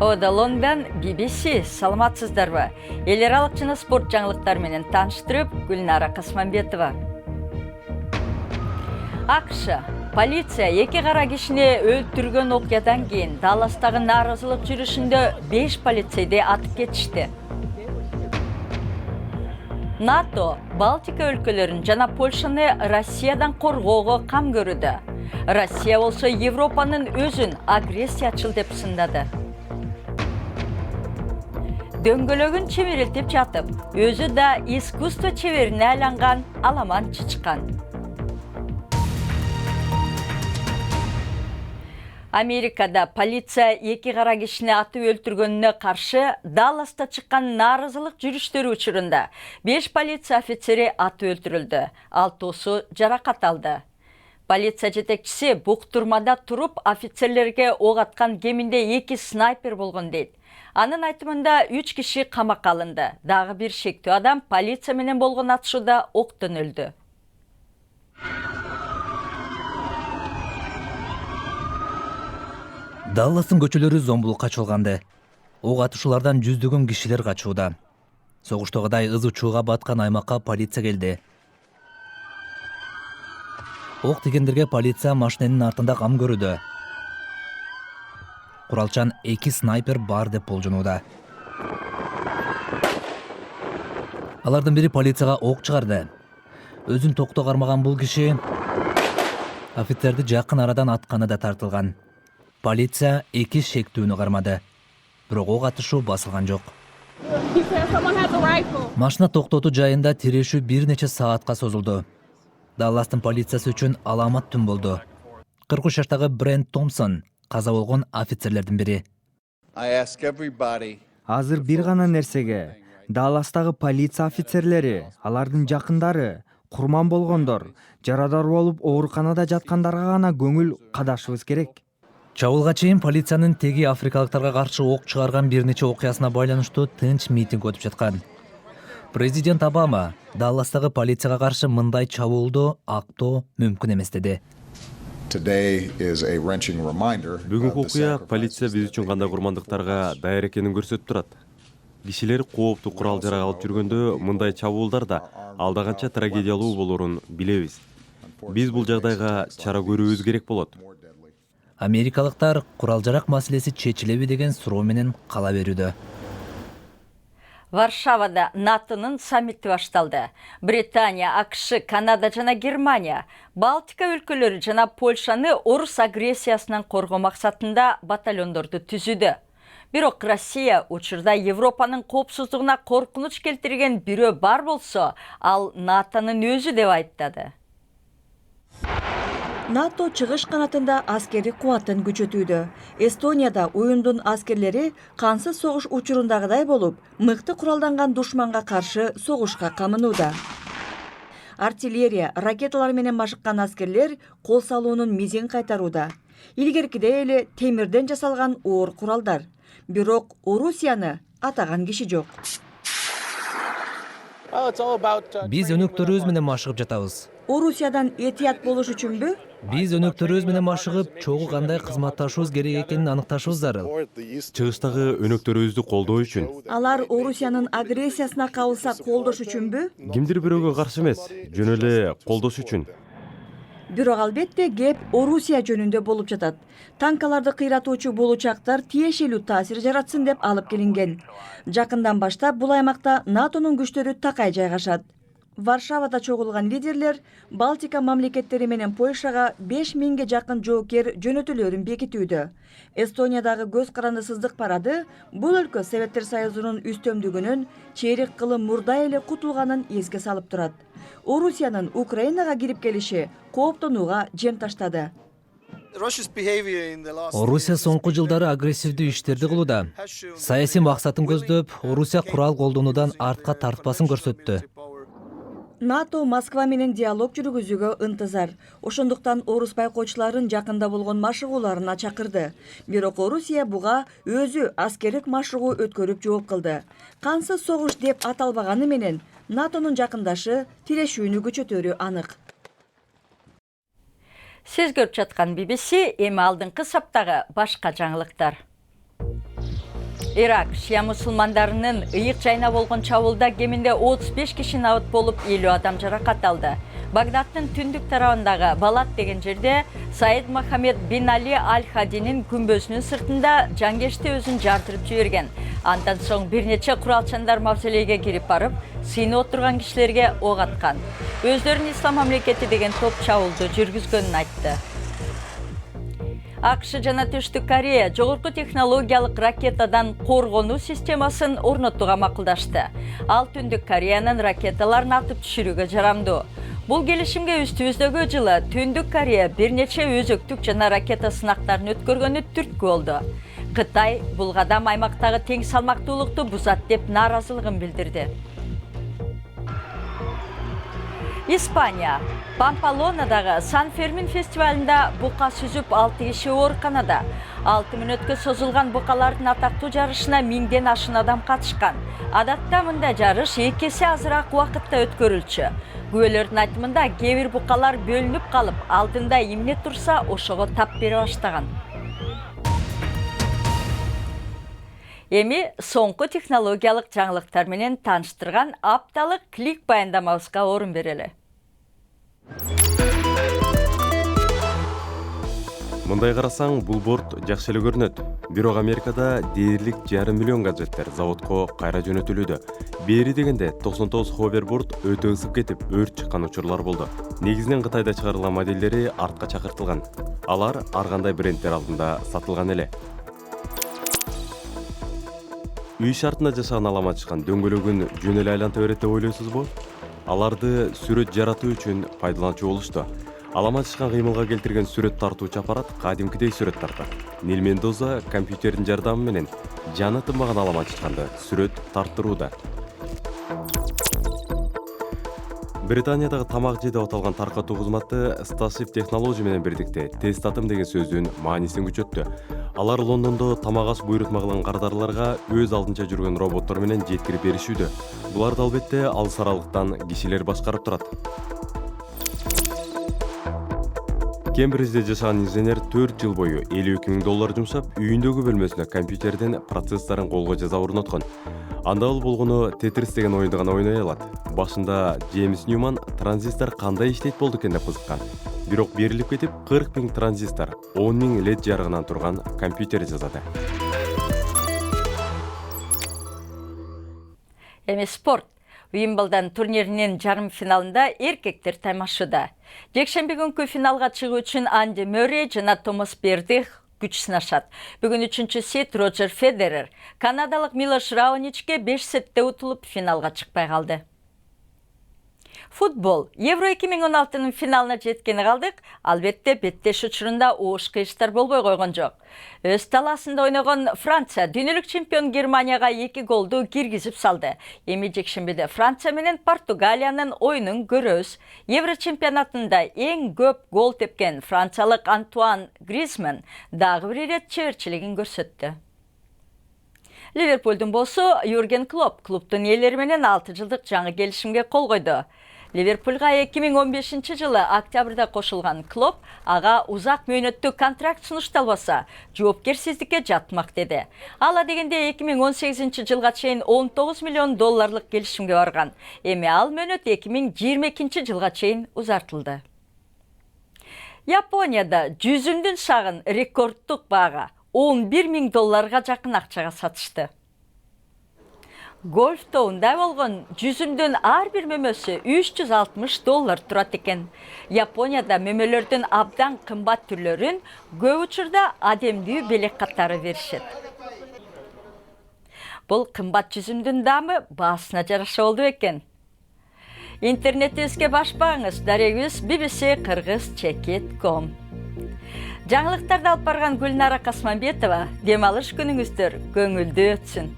Лондон BBC саламатсыздарбы. Эл аралык жана спорт жаңылыктары менен тааныштырып, Гүлнара Касманбетова. АКШ полиция эки кара кишини өлтүргөн окуядан кийин Далластагы нааразылык жүрүшүндө 5 полицейди атып кетишти. НАТО Балтика өлкөлөрүн жана Польшаны Россиядан коргоого кам көрүүдө. Россия болсо Европанын өзүн агрессиячыл деп сындады. Дөңгөлөгүн чемирилтип жатып, өзү да искусство чеберине айланган Аламан Чычкан. Америкада полиция эки кара кишини атып өлтүргөнүнө каршы Далласта чыккан нааразылык жүрүштөрү учурунда 5 полиция офицери атып өлтүрүлдү, 6-сы жаракат алды. Полиция жетекчиси буктурмада туруп офицерлерге ок аткан кеминде 2 снайпер болгон дейт. Анын айтымында 3 киши камакка алынды. Дагы бир шектүү адам полиция менен болгон атышууда октон өлдү. Далластын көчөлөрү зомбулукка чалганды. Ок атышуулардан жүздөгөн кишилер качууда. Согуштогудай ызы чууга баткан аймакка полиция келди. Ок тигендерге полиция машиненин артында кам көрүүдө. Куралчан 2 снайпер бар деп болжонууда. Алардын бири полицияга ок чыгарды. Өзүн токто кармаган бул киши офицерди жакын арадан атканы да тартылган. Полиция 2 шектүүнү кармады. Бирок ок атышуу басылган жок. Машина токтотуу жайында тирешүү бир нече саатка созулду. Далластын полициясы үчүн аламат түн болду. 43 жаштагы Брент Томпсон каза болгон офицерлердин бири. Азыр бир гана нерсеге Далластагы полиция офицерлери, алардын жакындары, курман болгондор, жарадар болуп ооруканада жаткандарга гана көңүл кадашыбыз керек. Чабуулга чейин полициянын теги африкалыктарга каршы ок чыгарган бир нече окуясына байланыштуу тынч митинг өтүп жаткан. Президент Обама Далластагы полицияга каршы мындай чабуулду актоо мүмкүн эмес деди. Бүгүнкү окуя полиция биз үчүн кандай курмандыктарга даяр экенин көрсөтүп турат. Кишилер кооптуу курал-жарак алып жүргөндө мындай чабуулдар да алда канча трагедиялуу болорун билебиз. Биз бул жагдайга чара көрүүбүз керек болот. Америкалыктар курал-жарак маселеси чечилеби деген суроо менен кала берүүдө. Варшавада НАТОнун саммити башталды. Британия, АКШ, Канада жана Германия Балтика өлкөлөрү жана Польшаны орус агрессиясынан коргоо максатында батальондорду түзүүдө. Бирок Россия учурда Европанын коопсуздугуна коркунуч келтирген бирөө бар болсо, ал НАТОнун өзү деп айыптады. НАТО чыгыш канатында аскери кубатын күчөтүүдө. Эстонияда уюмдун аскерлери кансыз согуш учурундагыдай болуп, мыкты куралданган душманга каршы согушка камынууда. Артиллерия, ракеталар менен машыккан аскерлер кол салуунун мизин кайтарууда. Илгеркидей эле темирден жасалган оор куралдар. Бирок Орусияны атаган киши жок. Биз өнөктөрүбүз менен машыгып жатабыз. Орусиядан этият болуш үчүнбү? Биз өнөктөрүбүз менен машыгып, чогуу кандай кызматташуубуз керек экенин аныкташыбыз зарыл. Чыгыштагы өнөктөрүбүздү колдоо үчүн. Алар Орусиянын агрессиясына кабылса колдош үчүнбү? Кимдир бирөөгө каршы эмес, жөн эле колдош үчүн. Бирок албетте кеп Орусия жөнүндө болуп жатат. Танкаларды кыйратуучу бул учактар тиешелүү таасир жаратсын деп алып келинген. Жакындан баштап бул аймакта НАТОнун күчтөрү такай жайгашат. Варшавада чогулган лидерлер Балтика мамлекеттери менен Польшага 5000ге жакын жоокер жөнөтүүлөрүн бекитүүдө. Эстониядагы көз карандысыздык парады бул өлкө Советтер Союзунун үстөмдүгүнөн чейрек кылым мурда эле кутулганын эске салып турат. Орусиянын Украинага кирип келиши кооптонууга жем таштады. Орусия соңку жылдары агрессивдүү иштерди кылууда. Саясий максатын көздөп, Орусия курал колдонуудан артка тартпасын көрсөттү. НАТО Москва менен диалог жүргүзүүгө ынтызар. Ошондуктан орус байкоочуларын жакында болгон машыгууларына чакырды. Бирок Орусия буга өзү аскердик машыгуу өткөрүп жооп кылды. Кансыз согуш деп аталбаганы менен НАТОнун жакындашы тирешүүнү күчөтөрү анык. Сиз көрүп жаткан BBC эми алдыңкы саптагы башка жаңылыктар. Ирак шия мусулмандарынын ыйык жайына болгон чабуулда кеминде 35 киши абыт болуп 50 адам жаракат алды. Багдадтын түндүк тарабындагы Балат деген жерде Саид Мохаммед бин Али Аль-Хадинин күмбөзүнүн сыртында жангешти өзүн жардырып жиберген. Андан соң бир нече куралчандар мавзолейге кирип барып, сыйынып отурган кишилерге ок аткан. Өздөрүн Ислам мамлекети деген топ чабуулду жүргүзгөнүн айтты. АКШ жана Түштүк Корея жогорку технологиялык ракетадан коргонуу системасын орнотууга макулдашты. Ал Түндүк Кореянын ракеталарын атып түшүрүүгө жарамдуу. Бул келишимге үстүбүздөгү жылы Түндүк Корея бир нече өзөктүк жана ракета сынактарын өткөргөнү түрткү болду. Кытай бул кадам аймактагы тең салмактуулукту бузат деп нааразылыгын билдирди. Испания Пампалонадагы Сан-Фермин фестивалында бука сүзүп 6 киши ооруканада. 6 мүнөткө созулган букалардын атактуу жарышына 1000ден ашын адам катышкан. Адатта мындай жарыш 2 эсе азыраак убакытта өткөрүлчү. Күбөлөрдүн айтымында кээ бир букалар бөлүнүп калып, алдында эмне турса ошого тап бере баштаган. Эми соңку технологиялык жаңылыктар менен тааныштырган апталык клик баяндамабызга орун берели. Мындай карасаң, бул борт жакшы эле көрүнөт. Бирок Америкада дээрлик 5,5 миллион гаджеттер заводко кайра жөнөтүлүүдө. Бери дегенде 99 ховерборд өтө ысып кетип, өрт чыккан учурлар болду. Негизинен Кытайда чыгарылган модельдери артка чакыртылган. Алар ар кандай брендтер алдында сатылган эле. Үй шартында жашаган алама чыккан дөңгөлөгүн жөн эле айланта берет деп ойлойсузбу? Аларды сүрөт жаратуу үчүн пайдаланчу болушту. Алама чыккан кыймылга келтирген сүрөт тартуучу аппарат кадимкидей сүрөт тартат. Нил Мендоза компьютердин жардамы менен жаны тынбаган алама чыкканды сүрөт тарттырууда. Британиядагы тамак жей деп аталган таркатуу кызматы Starship Technology менен бирдикте тест атым деген сөздүн маанисин күчөттү. Алар Лондондо тамак аш буйрутма кылган кардарларга өз алдынча жүргөн роботтор менен жеткирип беришүүдө. Буларды албетте алыс аралыктан кишилер башкарып турат. Кембриджде жашаган инженер 4 жыл бою $52,000 жумшап, үйүндөгү бөлмөсүнө компьютерден процессорун колго жаза орноткон. Анда ал болгону Tetris деген оюнду гана ойной алат. Башында Джеймс Ньюман транзистор кандай иштейт болду экен деп кызыккан. Бирок берилип кетип 40,000 транзистор, 10,000 LED жарыгынан турган компьютер жасады. Эми спорт. Уимблдон турниринин жарым финалында эркектер таймашууда. Жекшемби күнкү финалга чыгуу үчүн Анди Мөррей жана Томас Берди күч сынашат. Бүгүн 3-чү сет Роджер Федерер канадалык Милош Раоничке 5 сетте утулуп финалга чыкпай калды. Футбол. Евро 2016-нын финалына жеткени калдык. Албетте беттеш учурунда оош кыйыштар болбой койгон жок. Өз талаасында ойногон Франция дүйнөлүк чемпион Германияга 2 голду киргизип салды. Эми жекшембиде Франция менен Португалиянын оюнун көрөбүз. Евро чемпионатында эң көп гол тепкен франциялык Антуан Гризман дагы бир ирет чеберчилигин көрсөттү. Ливерпулдун боссу Юрген Клоп клубтун ээлери менен 6 жылдык жаңы келишимге кол койду. Ливерпулга 2015 жылы октябрда кошулган Клоп ага узак мөөнөттүү контракт сунушталбаса, жоопкерсиздикке жатмак деди. Ала дегенде 2018 жылга чейин $19 миллион келишимге барган. Эми ал мөөнөт 2022 жылга чейин узартылды. Японияда жүзүмдүн шагын рекордтук баага $11,000 жакын акчага сатышты. Гольф тоунда болгон жүзүмдүн ар бир мөмөсү $360 турат экен. Японияда мөмөлөрдүн абдан кымбат түрлөрүн көп учурда адемдүү белек катары беришет. Бул кымбат жүзүмдүн даамы баасына жараша болду экен. Интернетибизге башпаңыз, дарегибиз bbc-kыргыз.com. Жаңылыктарды алып барган Гүлнара Касманбетова, дем алыш күнүңүздөр көңүлдүү өтсүн.